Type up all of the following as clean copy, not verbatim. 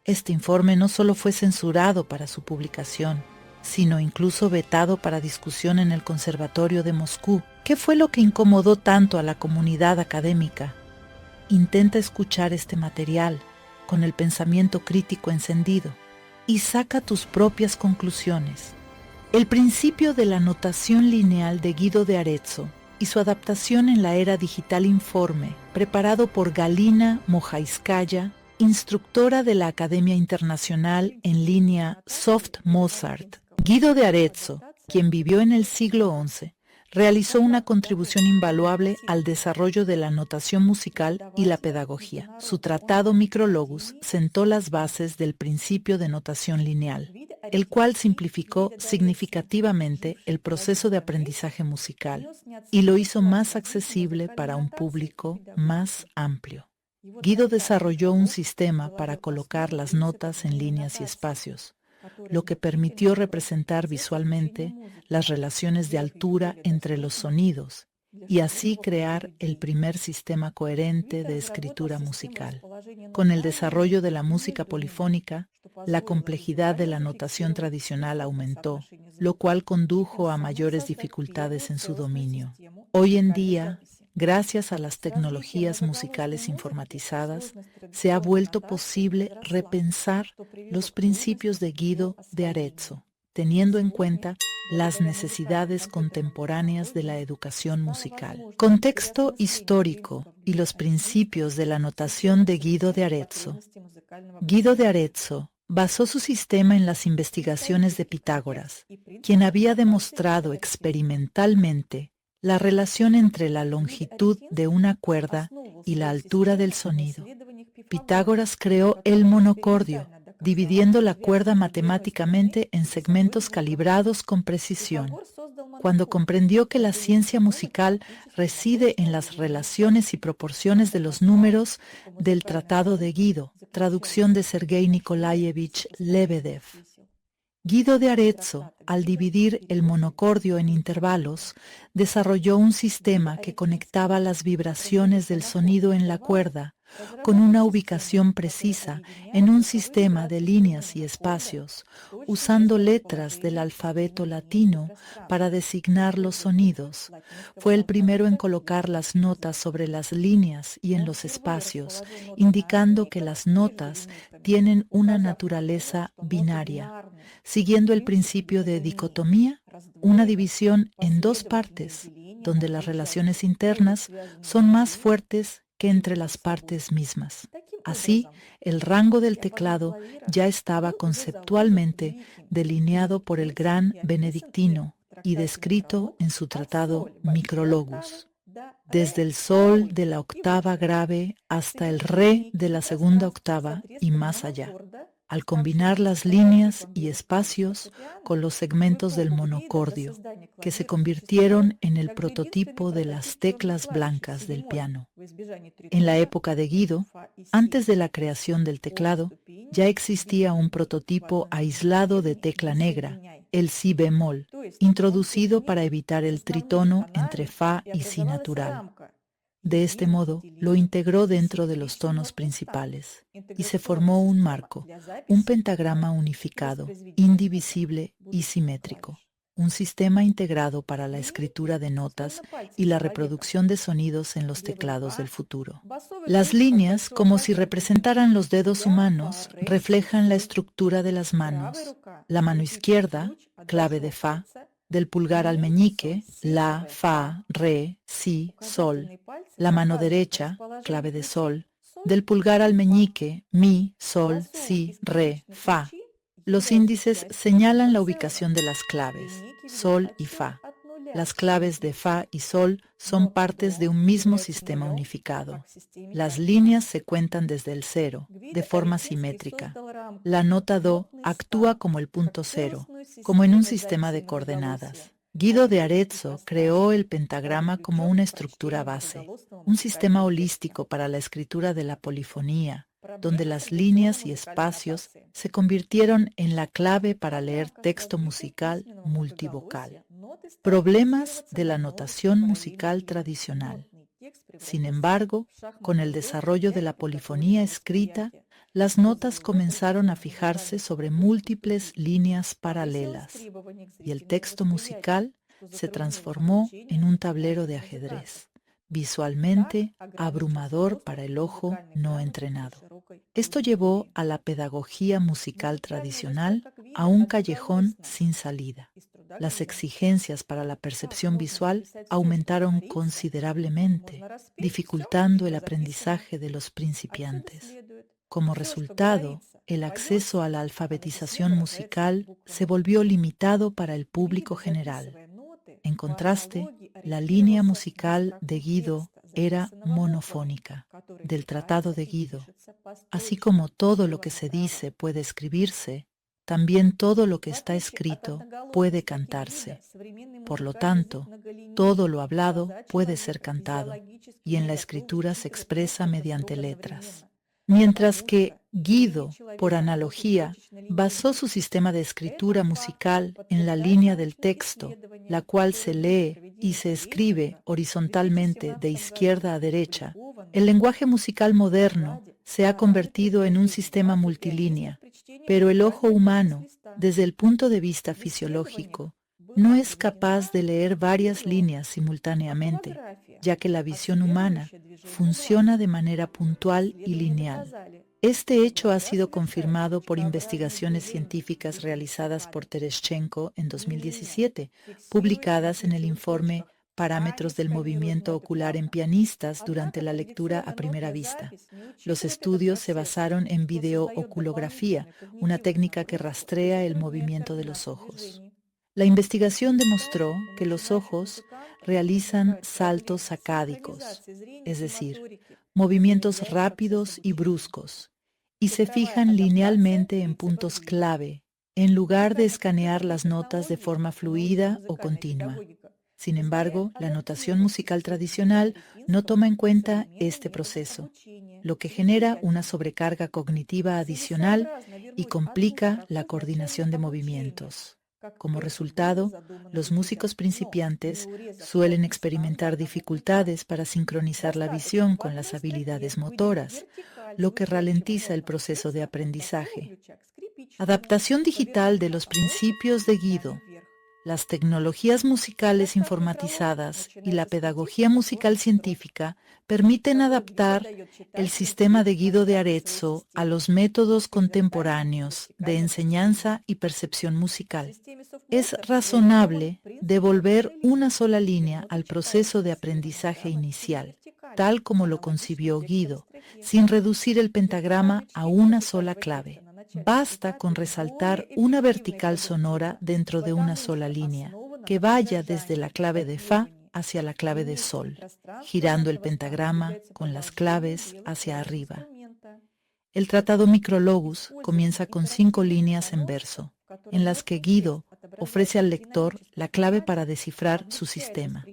Este informe no solo fue censurado para su publicación, sino incluso vetado para discusión en el Conservatorio de Moscú. ¿Qué fue lo que incomodó tanto a la comunidad académica? Intenta escuchar este material con el pensamiento crítico encendido y saca tus propias conclusiones. El principio de la notación lineal de Guido de Arezzo y su adaptación en la era digital Informe, preparado por Galina Mojaiskaya, instructora de la Academia Internacional en línea Soft Mozart. Guido de Arezzo, quien vivió en el siglo XI, realizó una contribución invaluable al desarrollo de la notación musical y la pedagogía. Su tratado Micrologus sentó las bases del principio de notación lineal, el cual simplificó significativamente el proceso de aprendizaje musical y lo hizo más accesible para un público más amplio. Guido desarrolló un sistema para colocar las notas en líneas y espacios, lo que permitió representar visualmente las relaciones de altura entre los sonidos y así crear el primer sistema coherente de escritura musical. Con el desarrollo de la música polifónica, la complejidad de la notación tradicional aumentó, lo cual condujo a mayores dificultades en su dominio. Hoy en día, gracias a las tecnologías musicales informatizadas, se ha vuelto posible repensar los principios de Guido de Arezzo, teniendo en cuenta las necesidades contemporáneas de la educación musical. Contexto histórico y los principios de la notación de Guido de Arezzo. Guido de Arezzo basó su sistema en las investigaciones de Pitágoras, quien había demostrado experimentalmente la relación entre la longitud de una cuerda y la altura del sonido. Pitágoras creó el monocordio, dividiendo la cuerda matemáticamente en segmentos calibrados con precisión. Cuando comprendió que la ciencia musical reside en las relaciones y proporciones de los números del Tratado de Guido, traducción de Sergei Nikolaevich Lebedev. Guido de Arezzo, al dividir el monocordio en intervalos, desarrolló un sistema que conectaba las vibraciones del sonido en la cuerda con una ubicación precisa en un sistema de líneas y espacios, usando letras del alfabeto latino para designar los sonidos. Fue el primero en colocar las notas sobre las líneas y en los espacios, indicando que las notas tienen una naturaleza binaria, siguiendo el principio de dicotomía, una división en dos partes, donde las relaciones internas son más fuertes que entre las partes mismas. Así, el rango del teclado ya estaba conceptualmente delineado por el gran benedictino y descrito en su tratado Micrologus. Desde el sol de la octava grave hasta el re de la segunda octava y más allá, al combinar las líneas y espacios con los segmentos del monocordio, que se convirtieron en el prototipo de las teclas blancas del piano. En la época de Guido, antes de la creación del teclado, ya existía un prototipo aislado de tecla negra, el si bemol, introducido para evitar el tritono entre fa y si natural. De este modo, lo integró dentro de los tonos principales y se formó un marco, un pentagrama unificado, indivisible y simétrico, un sistema integrado para la escritura de notas y la reproducción de sonidos en los teclados del futuro. Las líneas, como si representaran los dedos humanos, reflejan la estructura de las manos. La mano izquierda, clave de fa, del pulgar al meñique, la, fa, re, si, sol. La mano derecha, clave de sol, del pulgar al meñique, mi, sol, si, re, fa. Los índices señalan la ubicación de las claves, sol y fa. Las claves de fa y sol son partes de un mismo sistema unificado. Las líneas se cuentan desde el cero, de forma simétrica. La nota do actúa como el punto cero, como en un sistema de coordenadas. Guido de Arezzo creó el pentagrama como una estructura base, un sistema holístico para la escritura de la polifonía, donde las líneas y espacios se convirtieron en la clave para leer texto musical multivocal. Problemas de la notación musical tradicional. Sin embargo, con el desarrollo de la polifonía escrita, Las notas comenzaron a fijarse sobre múltiples líneas paralelas y el texto musical se transformó en un tablero de ajedrez, visualmente abrumador para el ojo no entrenado. Esto llevó a la pedagogía musical tradicional a un callejón sin salida. Las exigencias para la percepción visual aumentaron considerablemente, dificultando el aprendizaje de los principiantes. Como resultado, el acceso a la alfabetización musical se volvió limitado para el público general. En contraste, la línea musical de Guido era monofónica, del Tratado de Guido. Así como todo lo que se dice puede escribirse, también todo lo que está escrito puede cantarse. Por lo tanto, todo lo hablado puede ser cantado, y en la escritura se expresa mediante letras. Mientras que Guido, por analogía, basó su sistema de escritura musical en la línea del texto, la cual se lee y se escribe horizontalmente de izquierda a derecha, el lenguaje musical moderno se ha convertido en un sistema multilínea, pero el ojo humano, desde el punto de vista fisiológico, no es capaz de leer varias líneas simultáneamente, ya que la visión humana funciona de manera puntual y lineal. Este hecho ha sido confirmado por investigaciones científicas realizadas por Tereshchenko en 2017, publicadas en el informe Parámetros del movimiento ocular en pianistas durante la lectura a primera vista. Los estudios se basaron en videooculografía, una técnica que rastrea el movimiento de los ojos. La investigación demostró que los ojos realizan saltos sacádicos, es decir, movimientos rápidos y bruscos, y se fijan linealmente en puntos clave, en lugar de escanear las notas de forma fluida o continua. Sin embargo, la notación musical tradicional no toma en cuenta este proceso, lo que genera una sobrecarga cognitiva adicional y complica la coordinación de movimientos. Como resultado, los músicos principiantes suelen experimentar dificultades para sincronizar la visión con las habilidades motoras, lo que ralentiza el proceso de aprendizaje. Adaptación digital de los principios de Guido. Las tecnologías musicales informatizadas y la pedagogía musical científica permiten adaptar el sistema de Guido de Arezzo a los métodos contemporáneos de enseñanza y percepción musical. Es razonable devolver una sola línea al proceso de aprendizaje inicial, tal como lo concibió Guido, sin reducir el pentagrama a una sola clave. Basta con resaltar una vertical sonora dentro de una sola línea, que vaya desde la clave de Fa hacia la clave de Sol, girando el pentagrama con las claves hacia arriba. El tratado Micrologus comienza con 5 líneas en verso, en las que Guido ofrece al lector la clave para descifrar su sistema,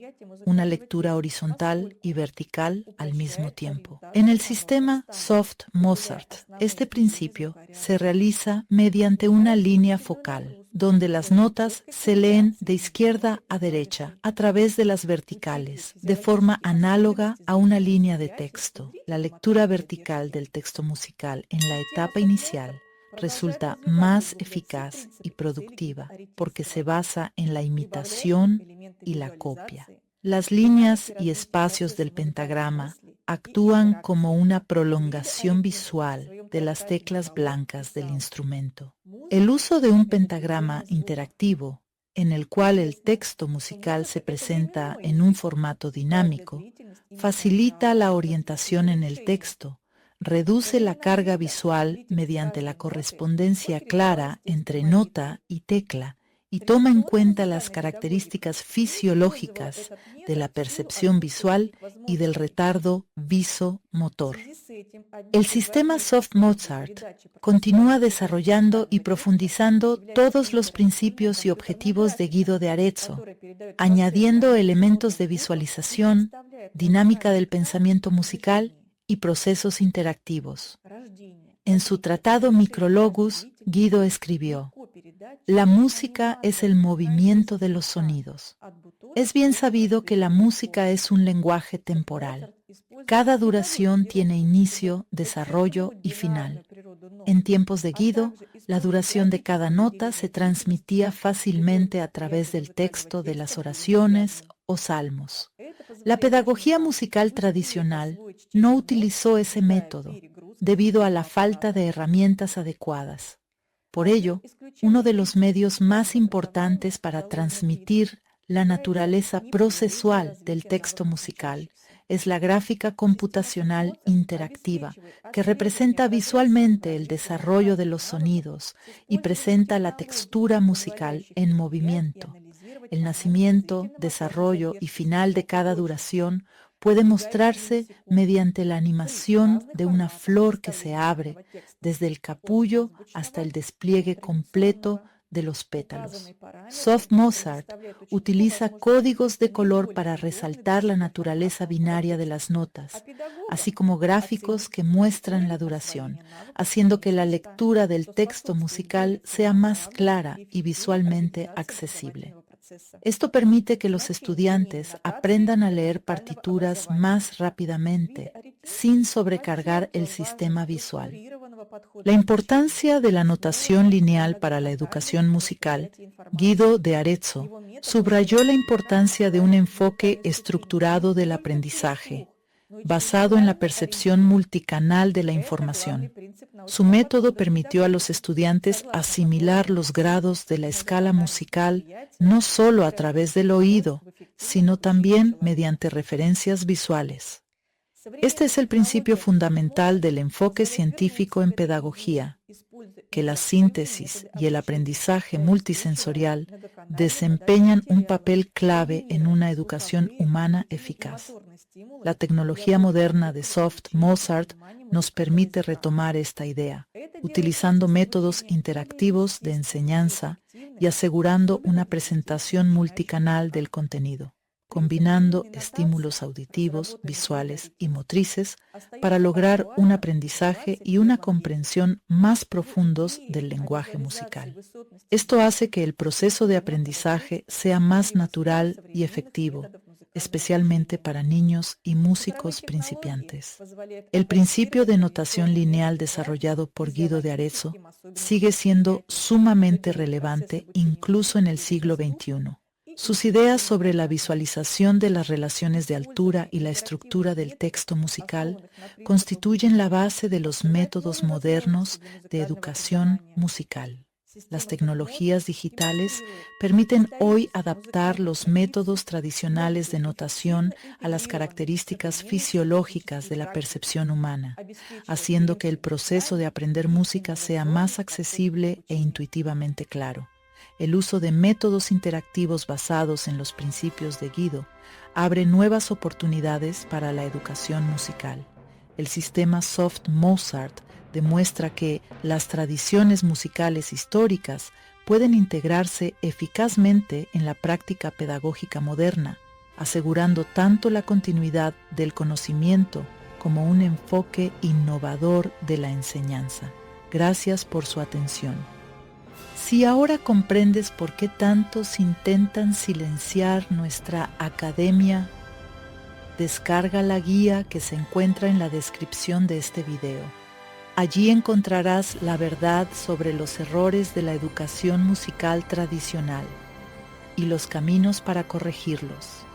una lectura horizontal y vertical al mismo tiempo. En el sistema Soft Mozart, este principio se realiza mediante una línea focal, donde las notas se leen de izquierda a derecha a través de las verticales, de forma análoga a una línea de texto. La lectura vertical del texto musical en la etapa inicial resulta más eficaz y productiva porque se basa en la imitación y la copia. Las líneas y espacios del pentagrama actúan como una prolongación visual de las teclas blancas del instrumento. El uso de un pentagrama interactivo, en el cual el texto musical se presenta en un formato dinámico, facilita la orientación en el texto, reduce la carga visual mediante la correspondencia clara entre nota y tecla y toma en cuenta las características fisiológicas de la percepción visual y del retardo visomotor. El sistema Soft Mozart continúa desarrollando y profundizando todos los principios y objetivos de Guido de Arezzo, añadiendo elementos de visualización, dinámica del pensamiento musical y procesos interactivos. En su tratado Micrologus, Guido escribió: «La música es el movimiento de los sonidos. Es bien sabido que la música es un lenguaje temporal. Cada duración tiene inicio, desarrollo y final. En tiempos de Guido, la duración de cada nota se transmitía fácilmente a través del texto de las oraciones o salmos. La pedagogía musical tradicional no utilizó ese método debido a la falta de herramientas adecuadas. Por ello, uno de los medios más importantes para transmitir la naturaleza procesual del texto musical es la gráfica computacional interactiva, que representa visualmente el desarrollo de los sonidos y presenta la textura musical en movimiento. El nacimiento, desarrollo y final de cada duración puede mostrarse mediante la animación de una flor que se abre, desde el capullo hasta el despliegue completo de los pétalos. Soft Mozart utiliza códigos de color para resaltar la naturaleza binaria de las notas, así como gráficos que muestran la duración, haciendo que la lectura del texto musical sea más clara y visualmente accesible. Esto permite que los estudiantes aprendan a leer partituras más rápidamente, sin sobrecargar el sistema visual. La importancia de la notación lineal para la educación musical, Guido de Arezzo subrayó la importancia de un enfoque estructurado del aprendizaje, basado en la percepción multicanal de la información. Su método permitió a los estudiantes asimilar los grados de la escala musical no solo a través del oído, sino también mediante referencias visuales. Este es el principio fundamental del enfoque científico en pedagogía, que la síntesis y el aprendizaje multisensorial desempeñan un papel clave en una educación humana eficaz. La tecnología moderna de Soft Mozart nos permite retomar esta idea, utilizando métodos interactivos de enseñanza y asegurando una presentación multicanal del contenido, combinando estímulos auditivos, visuales y motrices para lograr un aprendizaje y una comprensión más profundos del lenguaje musical. Esto hace que el proceso de aprendizaje sea más natural y efectivo, especialmente para niños y músicos principiantes. El principio de notación lineal desarrollado por Guido de Arezzo sigue siendo sumamente relevante incluso en el siglo XXI. Sus ideas sobre la visualización de las relaciones de altura y la estructura del texto musical constituyen la base de los métodos modernos de educación musical. Las tecnologías digitales permiten hoy adaptar los métodos tradicionales de notación a las características fisiológicas de la percepción humana, haciendo que el proceso de aprender música sea más accesible e intuitivamente claro. El uso de métodos interactivos basados en los principios de Guido abre nuevas oportunidades para la educación musical. El sistema Soft Mozart demuestra que las tradiciones musicales históricas pueden integrarse eficazmente en la práctica pedagógica moderna, asegurando tanto la continuidad del conocimiento como un enfoque innovador de la enseñanza. Gracias por su atención. Si ahora comprendes por qué tantos intentan silenciar nuestra academia, descarga la guía que se encuentra en la descripción de este video. Allí encontrarás la verdad sobre los errores de la educación musical tradicional y los caminos para corregirlos.